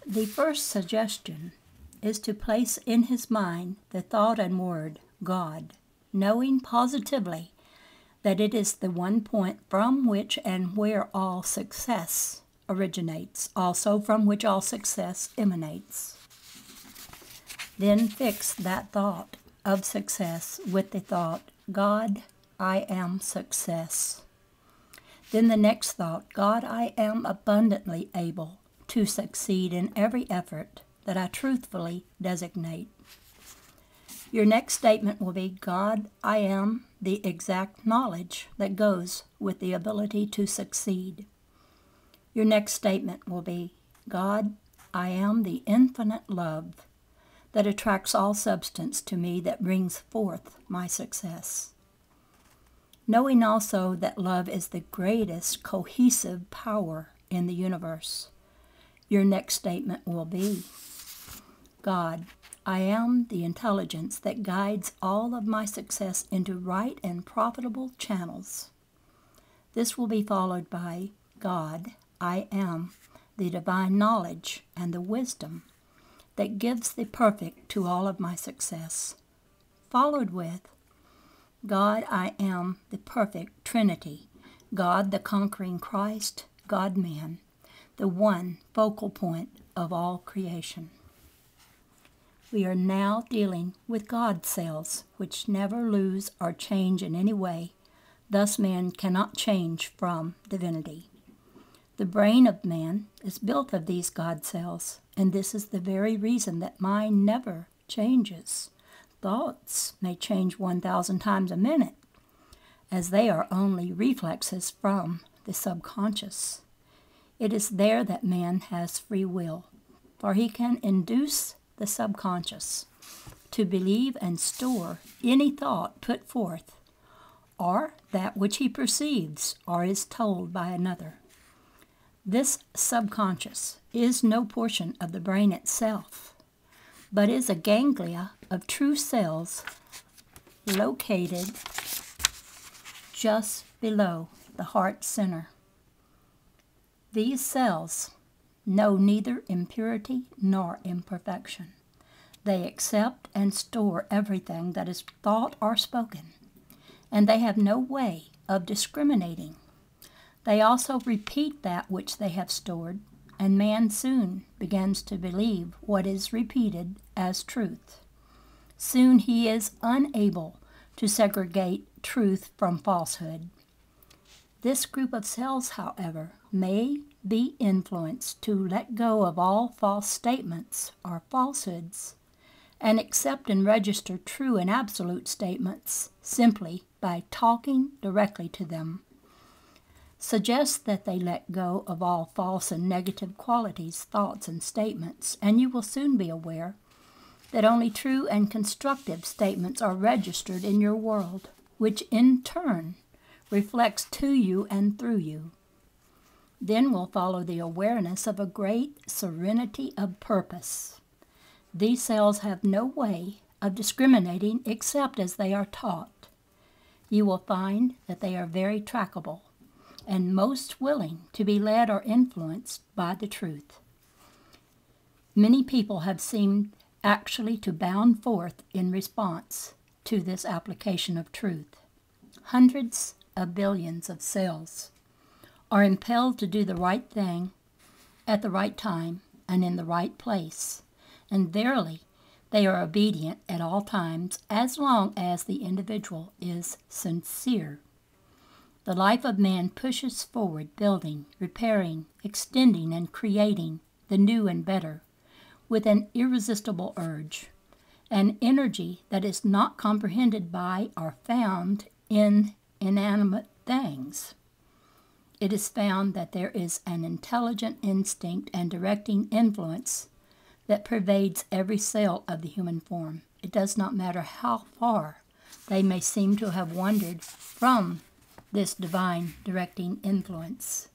The first suggestion is to place in his mind the thought and word God, knowing positively that it is the one point from which and where all success originates, also from which all success emanates. Then fix that thought of success with the thought, God, I am success. Then the next thought, God, I am abundantly able to succeed in every effort that I truthfully designate. Your next statement will be, God, I am the exact knowledge that goes with the ability to succeed. Your next statement will be, God, I am the infinite love that attracts all substance to me that brings forth my success. Knowing also that love is the greatest cohesive power in the universe, your next statement will be, God, I am the intelligence that guides all of my success into right and profitable channels. This will be followed by, God, I am the divine knowledge and the wisdom that gives the perfect to all of my success, followed with, God, I am the perfect Trinity, God the conquering Christ, God-man, the one focal point of all creation. We are now dealing with God cells, which never lose or change in any way. Thus man cannot change from divinity. The brain of man is built of these God cells, and this is the very reason that mind never changes. Thoughts may change 1,000 times a minute, as they are only reflexes from the subconscious. It is there that man has free will, for he can induce the subconscious to believe and store any thought put forth, or that which he perceives or is told by another. This subconscious is no portion of the brain itself, but is a ganglia of true cells located just below the heart center. These cells know neither impurity nor imperfection. They accept and store everything that is thought or spoken, and they have no way of discriminating. They also repeat that which they have stored, and man soon begins to believe what is repeated as truth. Soon he is unable to segregate truth from falsehood. This group of cells, however, may be influenced to let go of all false statements or falsehoods and accept and register true and absolute statements simply by talking directly to them. Suggest that they let go of all false and negative qualities, thoughts, and statements, and you will soon be aware that only true and constructive statements are registered in your world, which in turn reflects to you and through you. Then will follow the awareness of a great serenity of purpose. These cells have no way of discriminating except as they are taught. You will find that they are very trackable and most willing to be led or influenced by the truth. Many people have seemed actually to bound forth in response to this application of truth. Hundreds of billions of cells are impelled to do the right thing at the right time and in the right place, and verily they are obedient at all times as long as the individual is sincere. The life of man pushes forward, building, repairing, extending, and creating the new and better with an irresistible urge, an energy that is not comprehended by or found in inanimate things. It is found that there is an intelligent instinct and directing influence that pervades every cell of the human form. It does not matter how far they may seem to have wandered from this divine directing influence.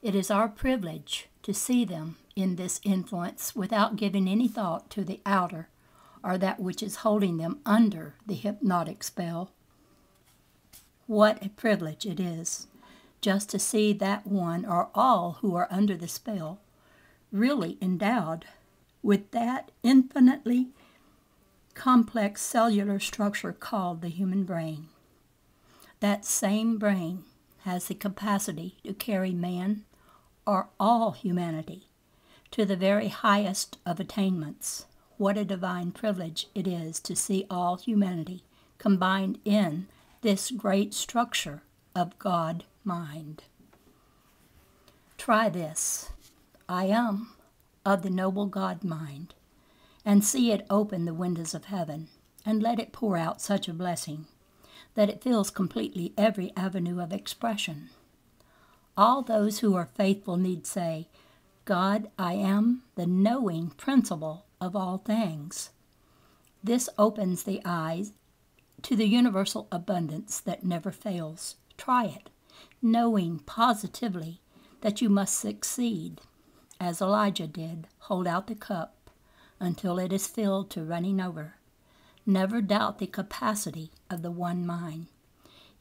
It is our privilege to see them in this influence without giving any thought to the outer or that which is holding them under the hypnotic spell. What a privilege it is just to see that one or all who are under the spell really endowed with that infinitely complex cellular structure called the human brain. That same brain has the capacity to carry man, or all humanity, to the very highest of attainments. What a divine privilege it is to see all humanity combined in this great structure of God mind. Try this, I am of the noble God mind, and see it open the windows of heaven, and let it pour out such a blessing that it fills completely every avenue of expression. All those who are faithful need say, God, I am the knowing principle of all things. This opens the eyes to the universal abundance that never fails. Try it, knowing positively that you must succeed. As Elijah did, hold out the cup until it is filled to running over. Never doubt the capacity of the one mind.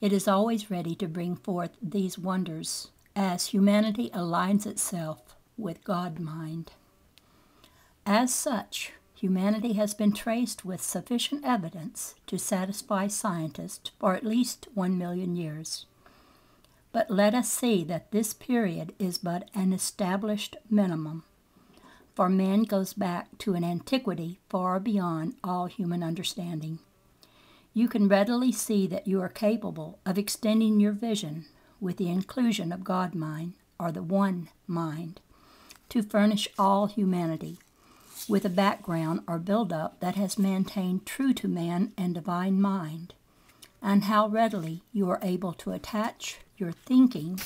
It is always ready to bring forth these wonders as humanity aligns itself with God mind. As such, humanity has been traced with sufficient evidence to satisfy scientists for at least 1 million years. But let us see that this period is but an established minimum, for man goes back to an antiquity far beyond all human understanding. You can readily see that you are capable of extending your vision with the inclusion of God mind, or the one mind, to furnish all humanity with a background or build-up that has maintained true to man and divine mind, and how readily you are able to attach your thinking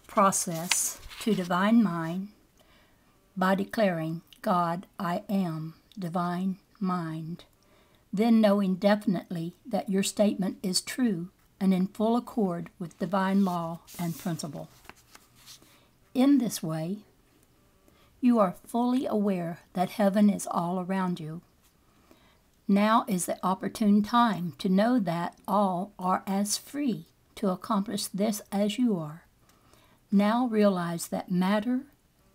process to divine mind by declaring, God, I am divine mind, then knowing definitely that your statement is true and in full accord with divine law and principle. In this way, you are fully aware that heaven is all around you. Now is the opportune time to know that all are as free to accomplish this as you are. Now realize that matter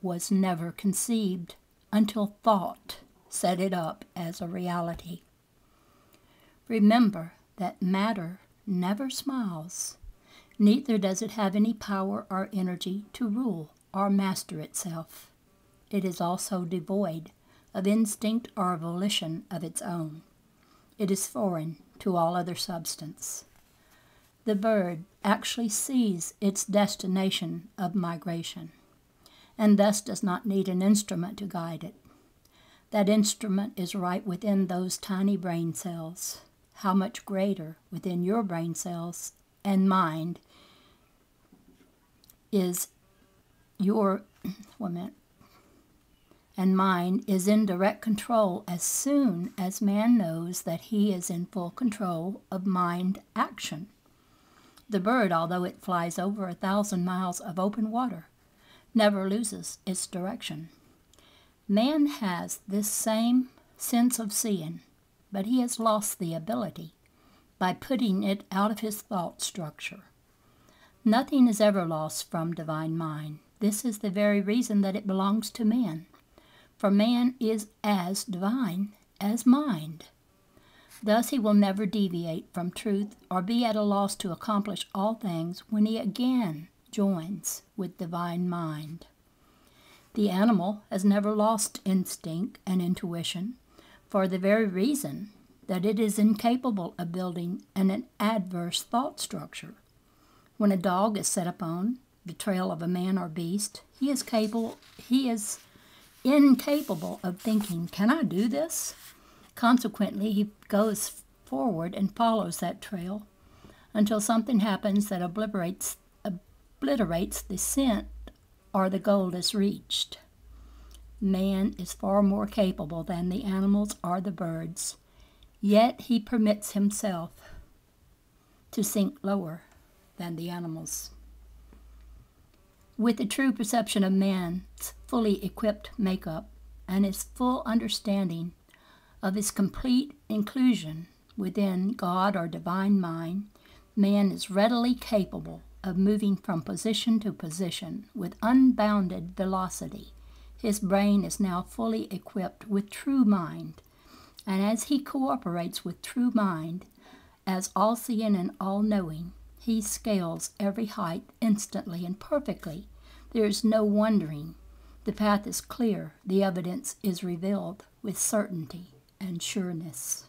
was never conceived until thought set it up as a reality. Remember that matter never smiles, neither does it have any power or energy to rule or master itself. It is also devoid of instinct or volition of its own. It is foreign to all other substance. The bird actually sees its destination of migration, and thus does not need an instrument to guide it. That instrument is right within those tiny brain cells. How much greater within your brain cells and mind is and mind is in direct control as soon as man knows that he is in full control of mind action. The bird, although it flies over 1,000 miles of open water, never loses its direction. Man has this same sense of seeing, but he has lost the ability by putting it out of his thought structure. Nothing is ever lost from divine mind. This is the very reason that it belongs to man, for man is as divine as mind. Thus he will never deviate from truth or be at a loss to accomplish all things when he again joins with divine mind. The animal has never lost instinct and intuition for the very reason that it is incapable of building an adverse thought structure. When a dog is set upon the trail of a man or beast, he is incapable of thinking, can I do this? Consequently, he goes forward and follows that trail until something happens that obliterates the scent or the goal is reached. Man is far more capable than the animals or the birds, yet he permits himself to sink lower than the animals. With the true perception of man's fully equipped makeup and his full understanding of his complete inclusion within God or divine mind, man is readily capable of moving from position to position with unbounded velocity. His brain is now fully equipped with true mind, and as he cooperates with true mind, as all-seeing and all-knowing, he scales every height instantly and perfectly. There is no wondering. The path is clear. The evidence is revealed with certainty and sureness.